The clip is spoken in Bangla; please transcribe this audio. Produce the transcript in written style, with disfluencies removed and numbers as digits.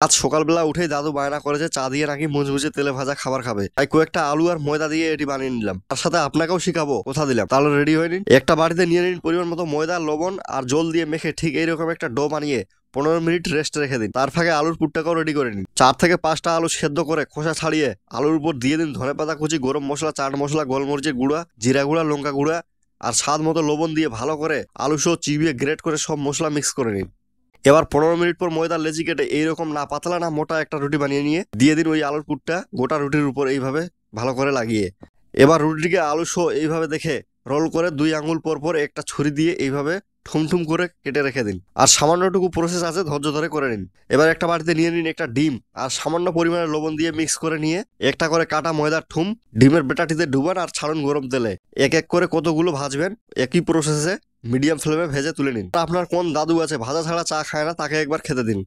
আজ সকালবেলা উঠেই দাদু বায়না করেছে চা দিয়ে নাকি মুচমুচে তেলে ভাজা খাবার খাবে, তাই কয়েকটা আলু আর ময়দা দিয়ে এটি বানিয়ে নিলাম। তার সাথে আপনাকেও শিখাবো, কথা দিলাম। তাহলে রেডি হয়ে নিন। একটা বাড়িতে নিয়ে নিন পরিমাণ মতো ময়দা, লবণ আর জল দিয়ে মেখে ঠিক এইরকম একটা ডো বানিয়ে 15 মিনিট রেস্ট রেখে দিন। তার ফাঁকে আলুর পুরটাকেও রেডি করে নিন। 4 থেকে 5টা আলু সেদ্ধ করে খোসা ছাড়িয়ে আলুর উপর দিয়ে দিন ধনেপাতা কুচি, গরম মশলা, চাট মশলা, গোলমরিচের গুঁড়া, জিরা গুঁড়া, লঙ্কা গুঁড়া আর স্বাদ মতো লবণ দিয়ে ভালো করে আলু সহ চিবিয়ে গ্রেট করে সব মশলা মিক্স করে নিন। এবার 15 মিনিট পর ময়দার লেচি কেটে এইরকম না পাতলা না মোটা একটা রুটি বানিয়ে নিয়ে দিয়ে দিন ওই আলুর পুরটা গোটা রুটির উপর এইভাবে ভালো করে লাগিয়ে। এবার রুটিটিকে আলু সহ এইভাবে দেখে রোল করে 2 আঙ্গুল পর পর একটা ছুরি দিয়ে এইভাবে ঠুমঠুম করে কেটে রেখে দিন। আর সামান্যটুকু প্রসেস আছে, ধৈর্য ধরে করে নিন। এবার একটা বাড়িতে নিয়ে নিন একটা ডিম আর সামান্য পরিমাণে লবণ দিয়ে মিক্স করে নিয়ে একটা করে কাটা ময়দার ঠুম ডিমের বেটাটিতে ডুবান আর ছাড়ুন গরম তেলে। এক এক করে কতগুলো ভাজবেন একই প্রসেসে মিডিয়াম ফ্লেমে ভেজে তুলে নিন। আপনার কোন দাদু আছে ভাজা ছাড়া চা খায় না, তাকে একবার খেতে দিন।